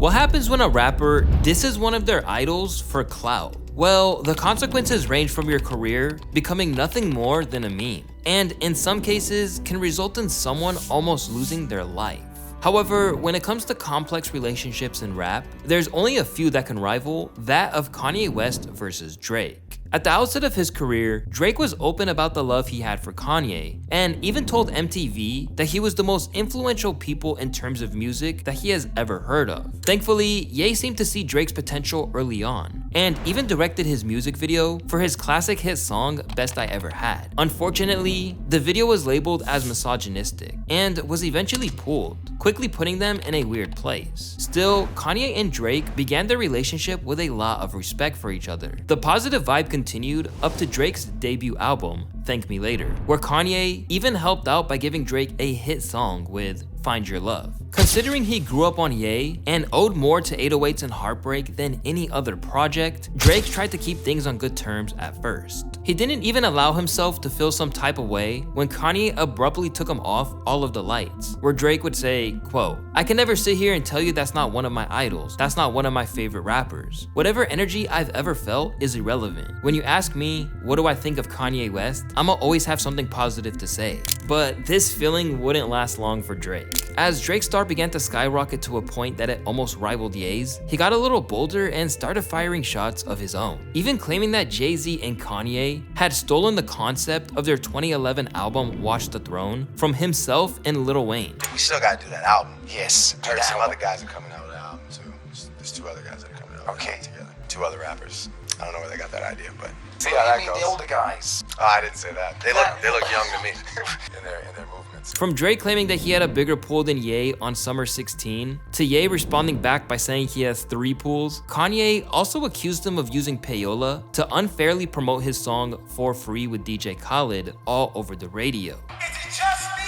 What happens when a rapper disses one of their idols for clout? Well, the consequences range from your career becoming nothing more than a meme, and in some cases can result in someone almost losing their life. However, when it comes to complex relationships in rap, there's only a few that can rival that of Kanye West versus Drake. At the outset of his career, Drake was open about the love he had for Kanye, and even told MTV that he was the most influential people in terms of music that he has ever heard of. Thankfully, Ye seemed to see Drake's potential early on, and even directed his music video for his classic hit song, Best I Ever Had. Unfortunately, the video was labeled as misogynistic, and was eventually pulled, quickly putting them in a weird place. Still, Kanye and Drake began their relationship with a lot of respect for each other. The positive vibe continued up to Drake's debut album, Thank Me Later, where Kanye even helped out by giving Drake a hit song with Find Your Love. Considering he grew up on Ye and owed more to 808s and Heartbreak than any other project, Drake tried to keep things on good terms at first. He didn't even allow himself to feel some type of way when Kanye abruptly took him off all of the lights, where Drake would say, quote, "I can never sit here and tell you that's not one of my idols, that's not one of my favorite rappers. Whatever energy I've ever felt is irrelevant. When you ask me, what do I think of Kanye West, I'ma always have something positive to say." But this feeling wouldn't last long for Drake. As Drake's star began to skyrocket to a point that it almost rivaled Ye's, he got a little bolder and started firing shots of his own, even claiming that Jay-Z and Kanye had stolen the concept of their 2011 album Watch the Throne from himself and Lil Wayne. We still gotta do that album. Yes. I heard some other guys are coming out with an album too. There's two other guys that are coming out. Okay. Together. Two other rappers. I don't know where they got that idea, but See how that goes. The older guys. Oh, I didn't say that. They look young to me in their movements. From Drake claiming that he had a bigger pool than Ye on Summer 16, to Ye responding back by saying he has 3 pools, Kanye also accused him of using payola to unfairly promote his song For Free with DJ Khaled all over the radio. Is it just me?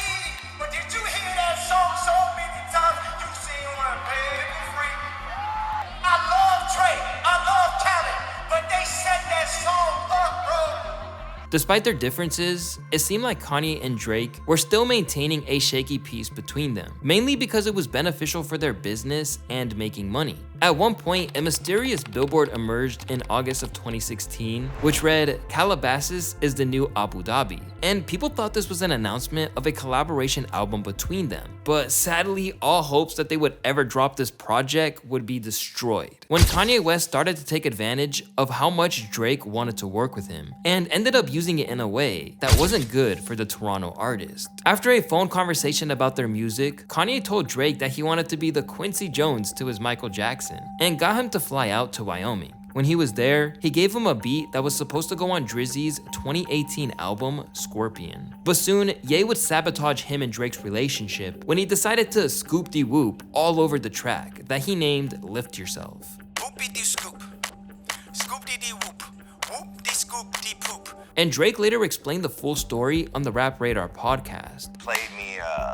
But did you hear that song so many times? You seen one pay for free? I love Drake, I love Khaled, but they set that song up, bro. Despite their differences, it seemed like Kanye and Drake were still maintaining a shaky peace between them, mainly because it was beneficial for their business and making money. At one point, a mysterious billboard emerged in August of 2016, which read, "Calabasas is the new Abu Dhabi," and people thought this was an announcement of a collaboration album between them. But sadly, all hopes that they would ever drop this project would be destroyed when Kanye West started to take advantage of how much Drake wanted to work with him, and ended up using it in a way that wasn't good for the Toronto artist. After a phone conversation about their music, Kanye told Drake that he wanted to be the Quincy Jones to his Michael Jackson, and got him to fly out to Wyoming. When he was there, he gave him a beat that was supposed to go on Drizzy's 2018 album, Scorpion. But soon, Ye would sabotage him and Drake's relationship when he decided to scoop-de-whoop all over the track that he named Lift Yourself. Whoop-de-doo-scoop. Scoop-de-dee-whoop. Whoop-de-scoop-de-poop. And Drake later explained the full story on the Rap Radar podcast. Played me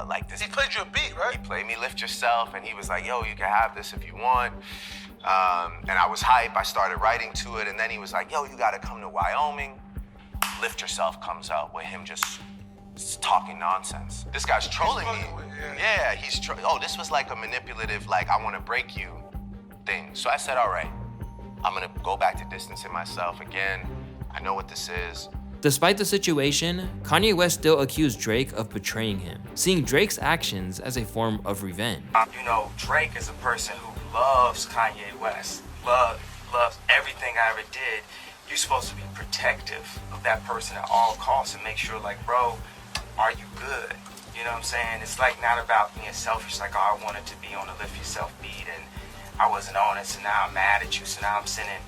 like this. He played you a beat, right? He played me Lift Yourself, and he was like, yo, you can have this if you want. And I was hype, I started writing to it, and then he was like, yo, you gotta come to Wyoming. Lift Yourself comes out with him just talking nonsense. This guy's trolling me. Yeah, oh, this was like a manipulative, like, I wanna break you thing. So I said, all right, I'm gonna go back to distancing myself again. I know what this is. Despite the situation, Kanye West still accused Drake of betraying him, seeing Drake's actions as a form of revenge. You know, Drake is a person who loves Kanye West, loves everything I ever did. You're supposed to be protective of that person at all costs and make sure, like, bro, are you good? You know what I'm saying? It's like not about being selfish, like, oh, I wanted to be on the Lift Yourself beat and I wasn't on it, so now I'm mad at you, so now I'm sending,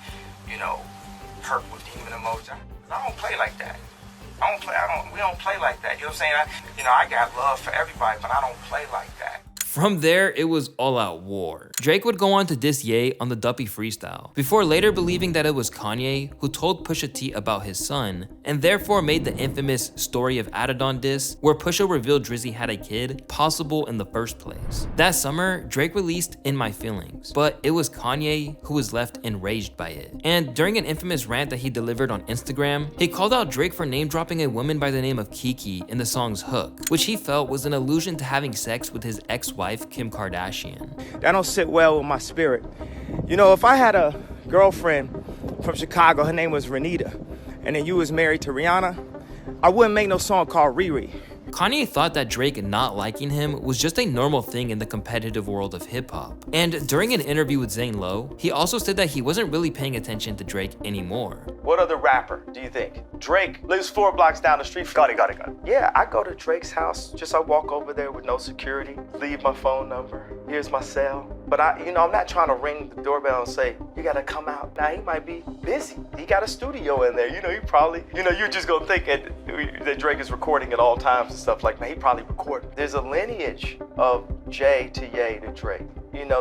you know, perk with demon emoji. I don't play like that. We don't play like that. You know what I'm saying? I got love for everybody, but I don't play like that. From there, it was all-out war. Drake would go on to diss Ye on the Duppy freestyle, before later believing that it was Kanye who told Pusha T about his son, and therefore made the infamous Story of Adidon diss, where Pusha revealed Drizzy had a kid, possible in the first place. That summer, Drake released In My Feelings, but it was Kanye who was left enraged by it. And during an infamous rant that he delivered on Instagram, he called out Drake for name-dropping a woman by the name of Kiki in the song's hook, which he felt was an allusion to having sex with his ex-wife wife, Kim Kardashian. That don't sit well with my spirit. You know, if I had a girlfriend from Chicago, her name was Renita, and then you was married to Rihanna, I wouldn't make no song called Riri. Kanye thought that Drake not liking him was just a normal thing in the competitive world of hip-hop. And during an interview with Zane Lowe, he also said that he wasn't really paying attention to Drake anymore. What other rapper do you think? Drake lives 4 blocks down the street. Got it. Yeah, I go to Drake's house. I walk over there with no security, leave my phone number. Here's my cell. But I'm not trying to ring the doorbell and say, you gotta come out. Now, he might be busy. He got a studio in there. He probably, you're just gonna think that Drake is recording at all times and stuff like that. He probably recorded. There's a lineage of J to Ye to Drake.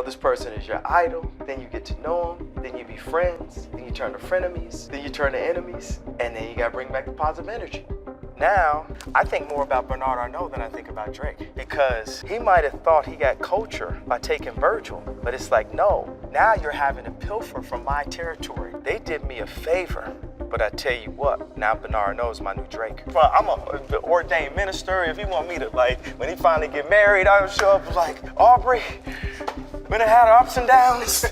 This person is your idol, then you get to know him, then you be friends, then you turn to frenemies, then you turn to enemies, and then you gotta bring back the positive energy. Now, I think more about Bernard Arnault than I think about Drake, because he might have thought he got culture by taking Virgil, but it's like, no, now you're having to pilfer from my territory. They did me a favor, but I tell you what, now Bernard Arnault is my new Drake. Well, I'm an ordained minister. If he want me to, when he finally get married, I'll show up like, Aubrey, we done had our ups and downs.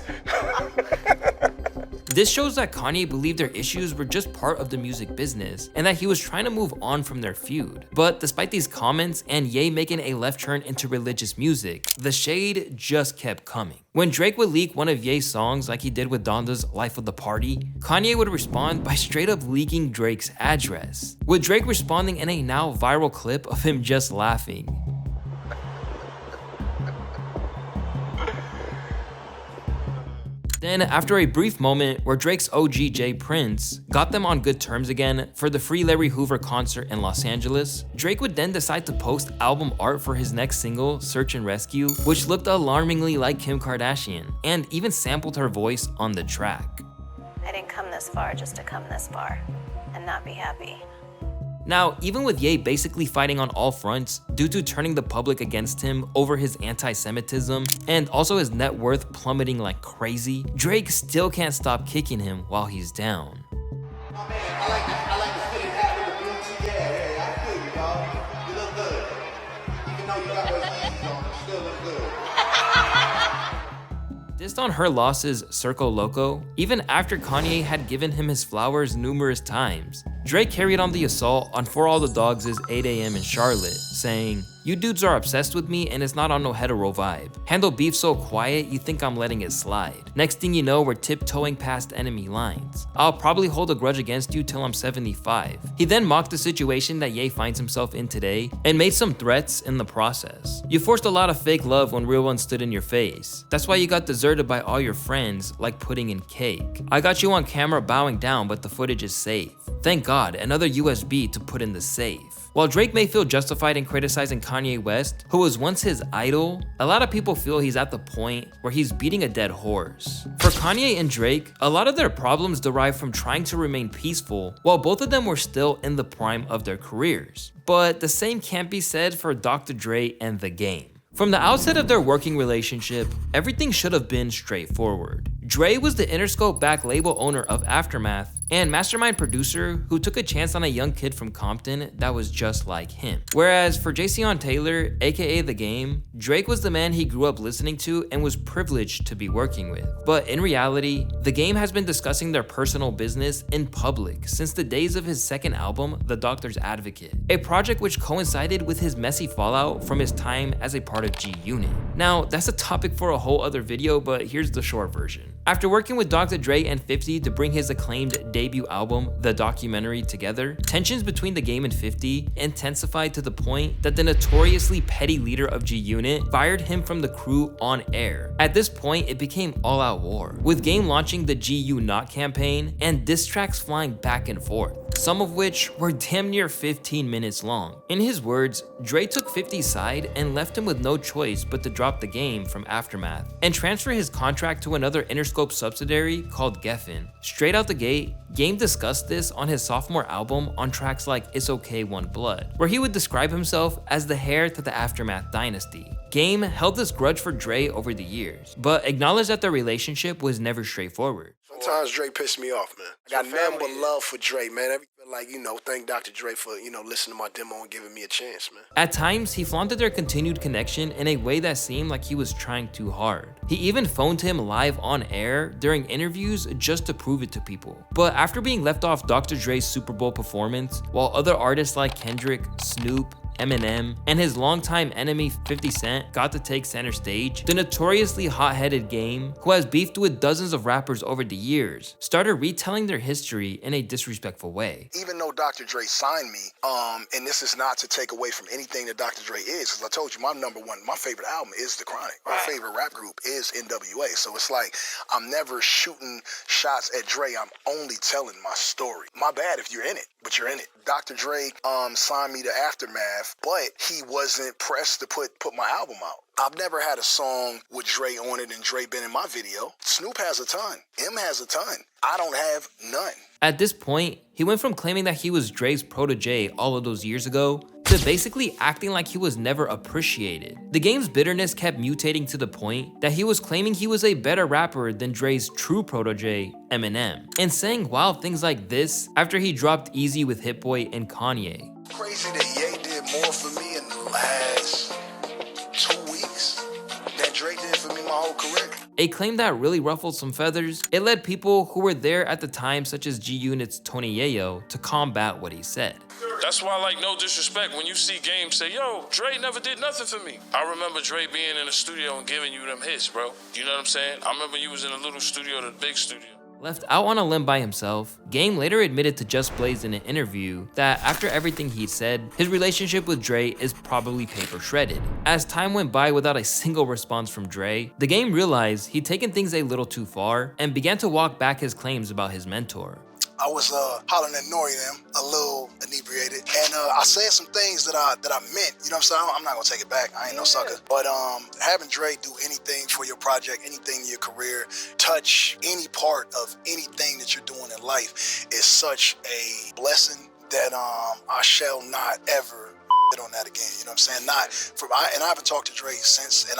This shows that Kanye believed their issues were just part of the music business and that he was trying to move on from their feud. But despite these comments and Ye making a left turn into religious music, the shade just kept coming. When Drake would leak one of Ye's songs like he did with Donda's Life of the Party, Kanye would respond by straight up leaking Drake's address, with Drake responding in a now viral clip of him just laughing. Then, after a brief moment where Drake's OG Jay Prince got them on good terms again for the Free Larry Hoover concert in Los Angeles, Drake would then decide to post album art for his next single, Search and Rescue, which looked alarmingly like Kim Kardashian, and even sampled her voice on the track. I didn't come this far just to come this far and not be happy. Now, even with Ye basically fighting on all fronts due to turning the public against him over his anti-Semitism and also his net worth plummeting like crazy, Drake still can't stop kicking him while he's down. I like to fit it hat with the blue tee. Yeah, I feel you, dog. You look good. Even though you got those Yeezys on, you still look good. Dissed on her losses Circo Loco, even after Kanye had given him his flowers numerous times, Drake carried on the assault on For All the Dogs' 8 AM in Charlotte, saying, "You dudes are obsessed with me and it's not on no hetero vibe. Handle beef so quiet you think I'm letting it slide. Next thing you know, we're tiptoeing past enemy lines. I'll probably hold a grudge against you till I'm 75. He then mocked the situation that Ye finds himself in today and made some threats in the process. You forced a lot of fake love when real ones stood in your face. That's why you got deserted by all your friends like pudding and cake. I got you on camera bowing down, but the footage is safe. Thank God, another USB to put in the safe." While Drake may feel justified in criticizing Kanye West, who was once his idol, a lot of people feel he's at the point where he's beating a dead horse. For Kanye and Drake, a lot of their problems derive from trying to remain peaceful while both of them were still in the prime of their careers. But the same can't be said for Dr. Dre and The Game. From the outset of their working relationship, everything should have been straightforward. Dre was the Interscope back label owner of Aftermath and mastermind producer who took a chance on a young kid from Compton that was just like him. Whereas for Jayceon Taylor, aka The Game, Drake was the man he grew up listening to and was privileged to be working with. But in reality, The Game has been discussing their personal business in public since the days of his second album, The Doctor's Advocate, a project which coincided with his messy fallout from his time as a part of G-Unit. Now, that's a topic for a whole other video, but here's the short version. After working with Dr. Dre and 50 to bring his acclaimed debut album, The Documentary, together, tensions between The Game and 50 intensified to the point that the notoriously petty leader of G-Unit fired him from the crew on air. At this point, it became all-out war, with Game launching the GU Not campaign and diss tracks flying back and forth, some of which were damn near 15 minutes long. In his words, Dre took 50's side and left him with no choice but to drop The Game from Aftermath and transfer his contract to another Interscope subsidiary called Geffen. Straight out the gate, Game discussed this on his sophomore album on tracks like It's Okay One Blood, where he would describe himself as the heir to the Aftermath dynasty. Game held this grudge for Dre over the years, but acknowledged that their relationship was never straightforward. Sometimes Dre pissed me off, man. I got nothing but love for Dre, man. Like, thank Dr. Dre for, listening to my demo and giving me a chance, man. At times, he flaunted their continued connection in a way that seemed like he was trying too hard. He even phoned him live on air during interviews just to prove it to people. But after being left off Dr. Dre's Super Bowl performance, while other artists like Kendrick, Snoop, Eminem, and his longtime enemy 50 Cent got to take center stage, the notoriously hot-headed Game, who has beefed with dozens of rappers over the years, started retelling their history in a disrespectful way. Even though Dr. Dre signed me, and this is not to take away from anything that Dr. Dre is, because I told you my favorite album is The Chronic. My favorite rap group is NWA. So it's like, I'm never shooting shots at Dre, I'm only telling my story. My bad if you're in it, but you're in it. Dr. Dre signed me to Aftermath, but he wasn't pressed to put my album out. I've never had a song with Dre on it and Dre been in my video. Snoop has a ton. M has a ton. I don't have none. At this point, he went from claiming that he was Dre's protege all of those years ago to basically acting like he was never appreciated. The Game's bitterness kept mutating to the point that he was claiming he was a better rapper than Dre's true protege, Eminem, and saying wild things like this after he dropped Easy with Hit Boy and Kanye. Crazy that Ye did more for me in the last 2 weeks than Dre did for me my whole career. A claim that really ruffled some feathers. It led people who were there at the time, such as G-Unit's Tony Yayo, to combat what he said. That's why, like, no disrespect, when you see Game say, yo, Dre never did nothing for me. I remember Dre being in the studio and giving you them hits, bro. You know what I'm saying? I remember you was in a little studio to the big studio. Left out on a limb by himself, Game later admitted to Just Blaze in an interview that after everything he said, his relationship with Dre is probably paper shredded. As time went by without a single response from Dre, the Game realized he'd taken things a little too far and began to walk back his claims about his mentor. I was hollering at Nori them, a little inebriated, and I said some things that I meant. You know what I'm saying? I'm not gonna take it back. I ain't no sucker. But having Dre do anything for your project, anything in your career, touch any part of anything that you're doing in life is such a blessing that I shall not ever on that again. You know what I'm saying? And I haven't talked to Dre since, and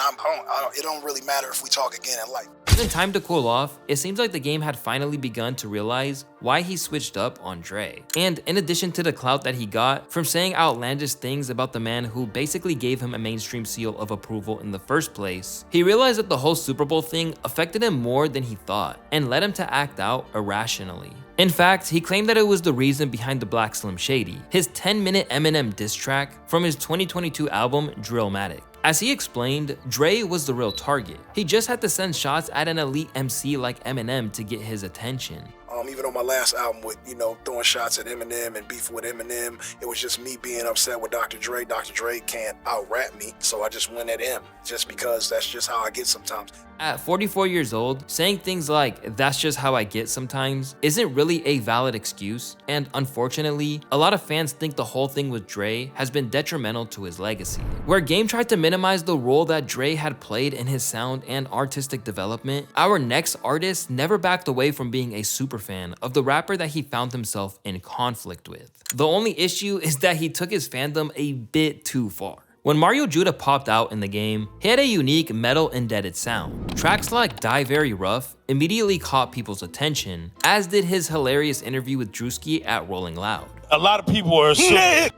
it don't really matter if we talk again in life. Given time to cool off, it seems like the Game had finally begun to realize why he switched up on Dre. And in addition to the clout that he got from saying outlandish things about the man who basically gave him a mainstream seal of approval in the first place, he realized that the whole Super Bowl thing affected him more than he thought and led him to act out irrationally. In fact, he claimed that it was the reason behind the Black Slim Shady, his 10-minute Eminem diss track from his 2022 album Drillmatic. As he explained, Dre was the real target. He just had to send shots at an elite MC like Eminem to get his attention. Even on my last album with, throwing shots at Eminem and beefing with Eminem, it was just me being upset with Dr. Dre. Dr. Dre can't out-rap me, so I just went at him, just because that's just how I get sometimes. At 44 years old, saying things like, "that's just how I get sometimes," isn't really a valid excuse, and unfortunately, a lot of fans think the whole thing with Dre has been detrimental to his legacy. Where Game tried to minimize the role that Dre had played in his sound and artistic development, our next artist never backed away from being a superfan of the rapper that he found himself in conflict with. The only issue is that he took his fandom a bit too far. When Mario Judah popped out in the Game, he had a unique metal-indebted sound. Tracks like Die Very Rough immediately caught people's attention, as did his hilarious interview with Drewski at Rolling Loud. A lot of people are assuming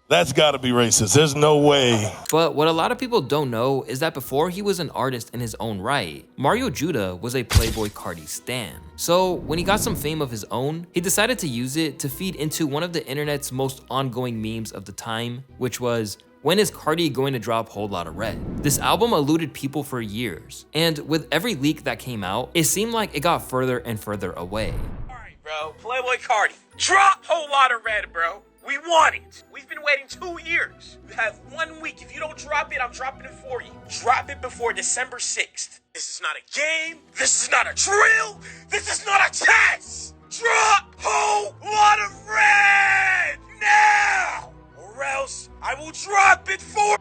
that's gotta be racist. There's no way. But what a lot of people don't know is that before he was an artist in his own right, Mario Judah was a Playboi Carti stan. So when he got some fame of his own, he decided to use it to feed into one of the internet's most ongoing memes of the time, which was, "When is Carti going to drop Whole Lotta Red?" This album eluded people for years, and with every leak that came out, it seemed like it got further and further away. Alright, bro. Playboi Carti. Drop Whole Lotta Red, bro. We want it. We've been waiting 2 years. You have 1 week. If you don't drop it, I'm dropping it for you. Drop it before December 6th. This is not a game. This is not a drill. This is not a test. Drop Whole Lotta Red now, or else I will drop it for.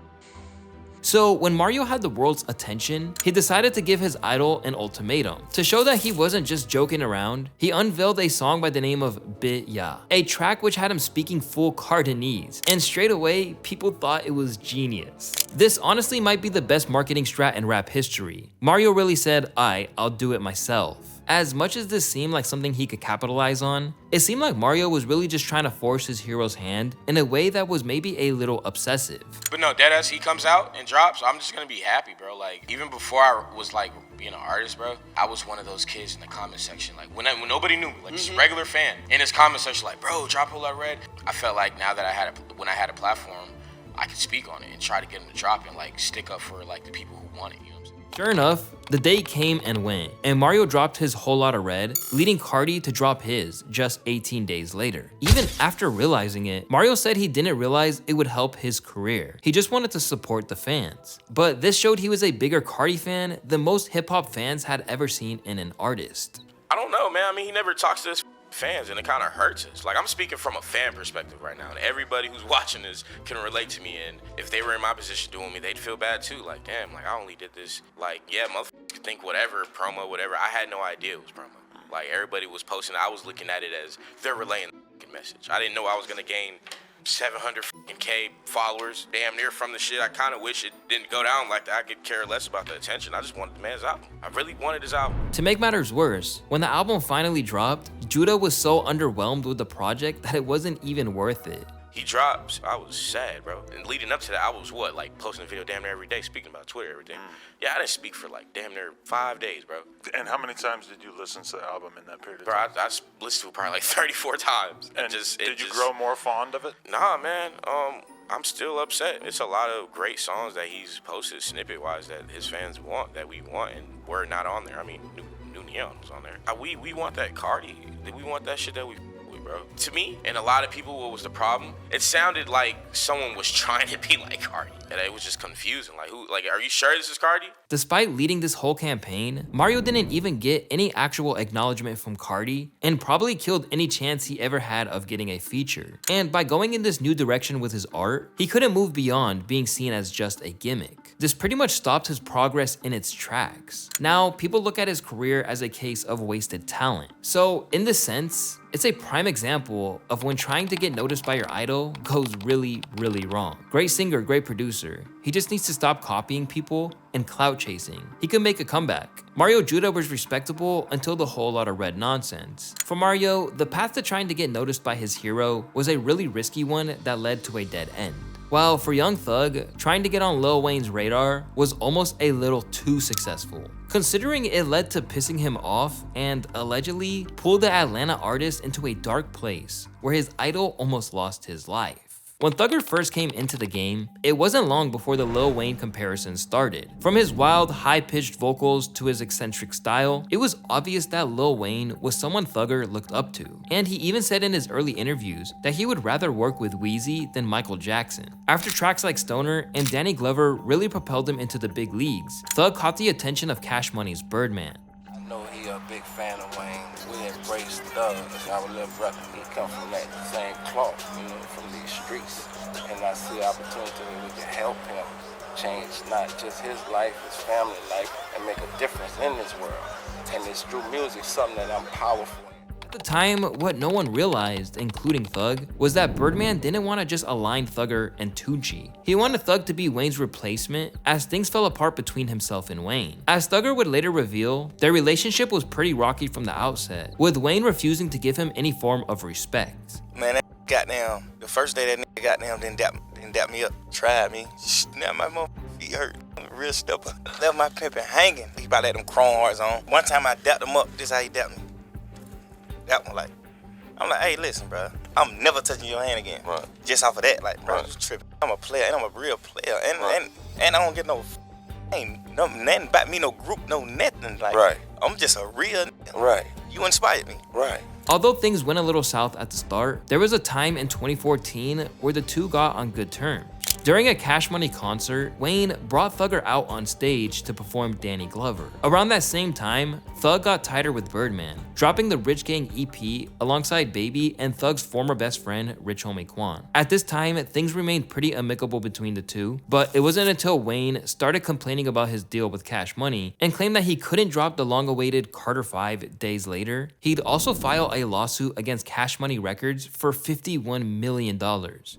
So when Mario had the world's attention, he decided to give his idol an ultimatum. To show that he wasn't just joking around, he unveiled a song by the name of Bit Ya, a track which had him speaking full Cardinese, and straight away, people thought it was genius. This honestly might be the best marketing strat in rap history. Mario really said, I'll do it myself. As much as this seemed like something he could capitalize on, it seemed like Mario was really just trying to force his hero's hand in a way that was maybe a little obsessive. But no, deadass, he comes out and drops, I'm just gonna be happy, bro. Like, even before I was like being an artist, bro, I was one of those kids in the comment section, like when nobody knew me, like just a regular fan. In his comment section, like, bro, drop Whole Lot Red. I felt like now that when I had a platform, I could speak on it and try to get him to drop and like stick up for like the people who want it, you know what I'm saying? Sure enough, the day came and went, and Mario dropped his Whole Lotta Red, leading Cardi to drop his just 18 days later. Even after realizing it, Mario said he didn't realize it would help his career. He just wanted to support the fans. But this showed he was a bigger Cardi fan than most hip-hop fans had ever seen in an artist. I don't know, man. I mean, he never talks to his fans, and it kind of hurts us. Like, I'm speaking from a fan perspective right now, and everybody who's watching this can relate to me, and if they were in my position doing me, they'd feel bad too. Like, damn, like, I only did this. Like, yeah, motherfuckers could think whatever, promo, whatever. I had no idea it was promo. Like, everybody was posting, I was looking at it as they're relaying the message. I didn't know I was gonna gain 700K followers damn near from the shit. I kind of wish it didn't go down like that. I could care less about the attention. I just wanted the man's album. I really wanted his album. To make matters worse, when the album finally dropped, Judah was so underwhelmed with the project that it wasn't even worth it. He drops, I was sad, bro. And leading up to that, I was what, like posting a video damn near every day, speaking about Twitter every day. Yeah, I didn't speak for like damn near 5 days, bro. And how many times did you listen to the album in that period of bro, time? I listened to it probably like 34 times. And did you grow more fond of it? Nah, man. I'm still upset. It's a lot of great songs that he's posted snippet-wise that his fans want, that we want, and we're not on there. I mean, New Neon was on there. We want that Cardi. We want that shit that we bro. To me, and a lot of people, what was the problem? It sounded like someone was trying to be like Cardi, and it was just confusing. Like, who? Like, are you sure this is Cardi? Despite leading this whole campaign, Mario didn't even get any actual acknowledgement from Cardi, and probably killed any chance he ever had of getting a feature. And by going in this new direction with his art, he couldn't move beyond being seen as just a gimmick. This pretty much stopped his progress in its tracks. Now, people look at his career as a case of wasted talent. So, in this sense, it's a prime example of when trying to get noticed by your idol goes really, really wrong. Great singer, great producer. He just needs to stop copying people and clout chasing. He could make a comeback. Mario Judah was respectable until the Whole Lotta Red nonsense. For Mario, the path to trying to get noticed by his hero was a really risky one that led to a dead end. While for Young Thug, trying to get on Lil Wayne's radar was almost a little too successful, considering it led to pissing him off and allegedly pulled the Atlanta artist into a dark place where his idol almost lost his life. When Thugger first came into the game, it wasn't long before the Lil Wayne comparison started. From his wild, high-pitched vocals to his eccentric style, it was obvious that Lil Wayne was someone Thugger looked up to. And he even said in his early interviews that he would rather work with Weezy than Michael Jackson. After tracks like Stoner and Danny Glover really propelled him into the big leagues, Thug caught the attention of Cash Money's Birdman. I know he a big fan of Wayne. We embrace Thug as our little brother. He come from that same cloth, you know, from these streets. And I see opportunity we can help him change not just his life, his family life, and make a difference in this world. And it's through music, something that I'm powerful in. At the time, what no one realized, including Thug, was that Birdman didn't want to just align Thugger and Tunechi. He wanted Thug to be Wayne's replacement as things fell apart between himself and Wayne. As Thugger would later reveal, their relationship was pretty rocky from the outset, with Wayne refusing to give him any form of respect. Man, that goddamn, the first day that nigga goddamn didn't dap me up, tried me. Now my motherfucking feet hurt. I'm a real stepper. Left my pimpin' hanging. He about had them chrome hearts on. One time I dapped him up, this how he dapped me. That one, like, I'm like, hey, listen, bro, I'm never touching your hand again. Right. Just off of that, like, bro, right. Tripping. I'm a player, and I'm a real player, and right. and I don't get ain't nothing about me, no group, no nothing. Like, right. I'm just a real nigga. Right. You inspired me. Right. Although things went a little south at the start, there was a time in 2014 where the two got on good terms. During a Cash Money concert, Wayne brought Thugger out on stage to perform Danny Glover. Around that same time, Thug got tighter with Birdman, dropping the Rich Gang EP alongside Baby and Thug's former best friend, Rich Homie Quan. At this time, things remained pretty amicable between the two, but it wasn't until Wayne started complaining about his deal with Cash Money and claimed that he couldn't drop the long-awaited Carter 5 days later, he'd also file a lawsuit against Cash Money Records for $51 million.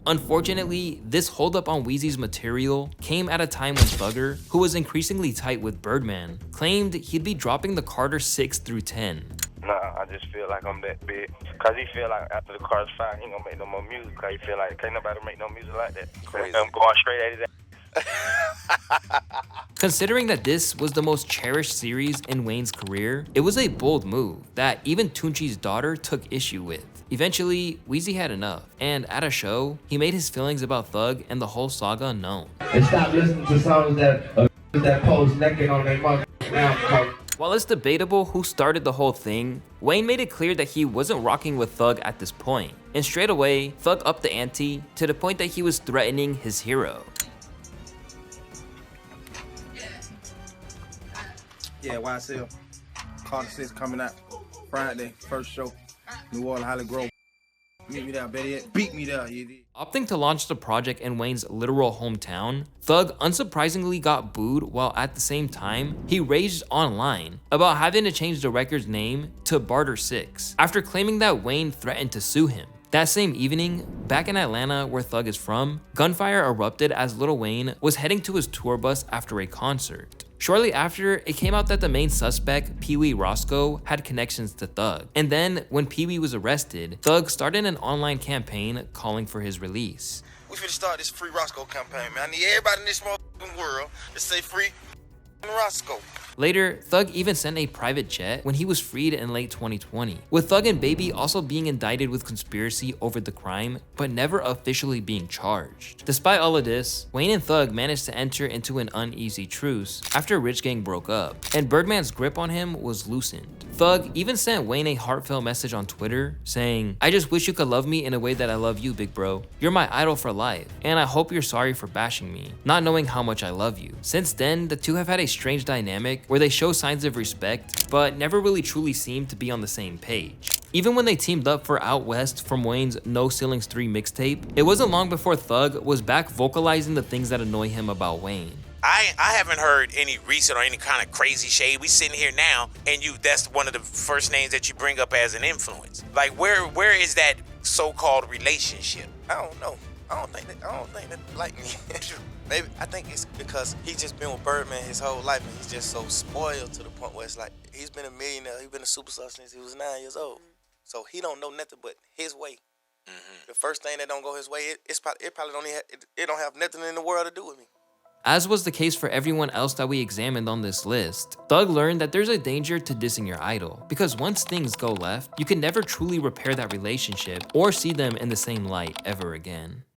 Unfortunately, this holdup on Weezy's material came at a time when Thugger, who was increasingly tight with Birdman, claimed he'd be dropping the Carter 6 through 10. Nah, I just feel like I'm that big. Cause he feel like after the Carter's 5, he ain't gonna make no more music. Cause he feel like can't nobody make no music like that. Crazy. I'm going straight at his ass. Considering that this was the most cherished series in Wayne's career, it was a bold move that even Tunchi's daughter took issue with. Eventually, Weezy had enough, and at a show, he made his feelings about Thug and the whole saga known. And stop listening to songs that pose naked on their mother. While it's debatable who started the whole thing, Wayne made it clear that he wasn't rocking with Thug at this point, and straight away, Thug upped the ante to the point that he was threatening his hero. Yeah, YSL. Carter 6 coming out Friday, first show. New Orleans, Holly Grove. Meet me there, better yet, beat me there. Opting to launch the project in Wayne's literal hometown, Thug unsurprisingly got booed while at the same time, he raged online about having to change the record's name to Barter 6 after claiming that Wayne threatened to sue him. That same evening, back in Atlanta where Thug is from, gunfire erupted as Lil Wayne was heading to his tour bus after a concert. Shortly after, it came out that the main suspect, Pee Wee Roscoe, had connections to Thug. And then, when Pee Wee was arrested, Thug started an online campaign calling for his release. We finna start this Free Roscoe campaign, man. I need everybody in this motherfucking world to say free Roscoe. Later, Thug even sent a private jet when he was freed in late 2020, with Thug and Baby also being indicted with conspiracy over the crime, but never officially being charged. Despite all of this, Wayne and Thug managed to enter into an uneasy truce after Rich Gang broke up, and Birdman's grip on him was loosened. Thug even sent Wayne a heartfelt message on Twitter saying, "I just wish you could love me in a way that I love you, big bro. You're my idol for life, and I hope you're sorry for bashing me, not knowing how much I love you." Since then, the two have had a strange dynamic where they show signs of respect, but never really truly seem to be on the same page. Even when they teamed up for Out West from Wayne's No Ceilings 3 mixtape, it wasn't long before Thug was back vocalizing the things that annoy him about Wayne. I haven't heard any recent or any kind of crazy shade. We sitting here now, and that's one of the first names that you bring up as an influence. Like, where is that so-called relationship? I don't know. I don't think that like me. Maybe I think it's because he's just been with Birdman his whole life, and he's just so spoiled to the point where it's like he's been a millionaire, he's been a superstar since he was 9 years old. So he don't know nothing but his way. The first thing that don't go his way, it probably don't have nothing in the world to do with me. As was the case for everyone else that we examined on this list, Thug learned that there's a danger to dissing your idol, because once things go left, you can never truly repair that relationship or see them in the same light ever again.